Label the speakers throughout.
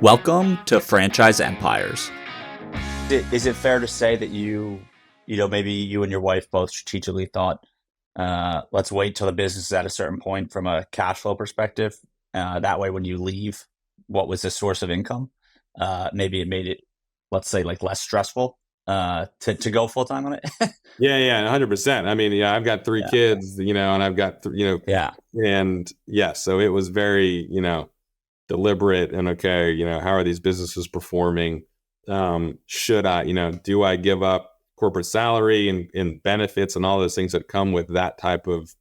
Speaker 1: Welcome to Franchise Empires.
Speaker 2: Is it fair to say that maybe you and your wife both strategically thought, let's wait till the business is at a certain point from a cash flow perspective. That way, when you leave, what was the source of income? Maybe it made it, let's say, like less stressful to go full time on it.
Speaker 3: Yeah, 100%. I mean, I've got three kids, and I've got, and so it was very, deliberate and okay, how are these businesses performing? Should I, do I give up corporate salary and benefits and all those things that come with that type of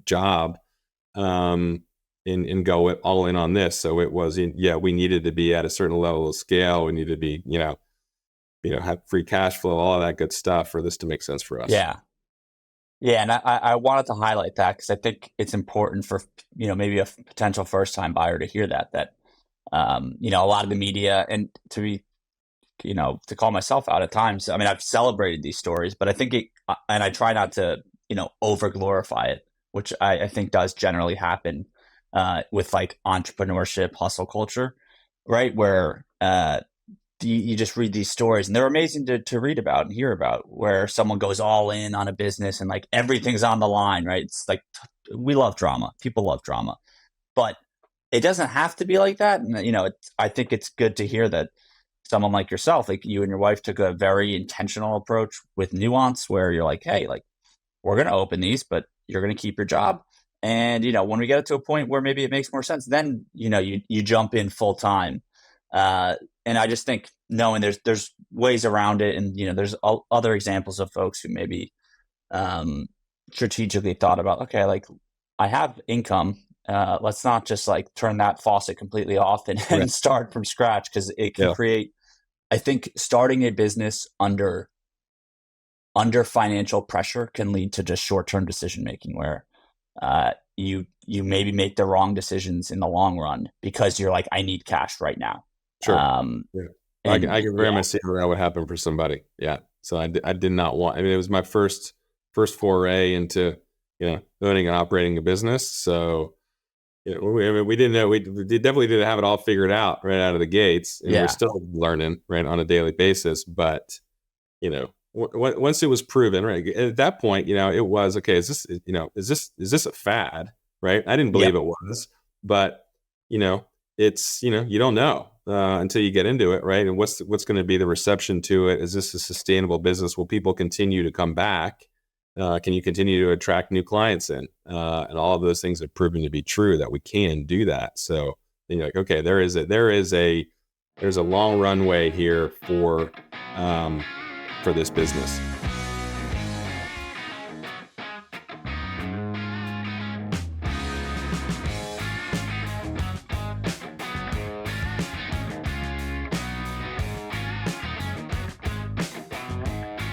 Speaker 3: job, and go all in on this? So it was, we needed to be at a certain level of scale. We needed to be, have free cash flow, all of that good stuff for this to make sense for us.
Speaker 2: Yeah. And I wanted to highlight that because I think it's important for, maybe a potential first-time buyer to hear that, a lot of the media, and to be, to call myself out at times. I mean, I've celebrated these stories, but I think and I try not to, over glorify it, which I think does generally happen with like entrepreneurship, hustle culture, right? Where you just read these stories and they're amazing to read about and hear about, where someone goes all in on a business and like everything's on the line, right? It's like, we love drama. People love drama, but it doesn't have to be like that. And, I think it's good to hear that someone like yourself, like you and your wife, took a very intentional approach with nuance, where you're like, hey, like, we're going to open these, but you're going to keep your job. And, when we get it to a point where maybe it makes more sense, then, you jump in full time. And I just think knowing there's ways around it, and there's other examples of folks who maybe strategically thought about, okay, like, I have income, let's not just like turn that faucet completely off and start from scratch, because it can create. I think starting a business under financial pressure can lead to just short-term decision making, where you maybe make the wrong decisions in the long run because you're like, I need cash right now.
Speaker 3: Sure. I can very much see how that would happen for somebody. Yeah. So I did not want. I mean, it was my first foray into owning and operating a business. So we didn't know. We definitely didn't have it all figured out right out of the gates, and we're still learning right on a daily basis. But once it was proven, right at that point, it was okay. Is this a fad? Right. I didn't believe it was, but it's you don't know until you get into it, right? And what's going to be the reception to it? Is this a sustainable business? Will people continue to come back? Can you continue to attract new clients in? And all of those things have proven to be true, that we can do that. So then you're like, okay, there's a long runway here for this business.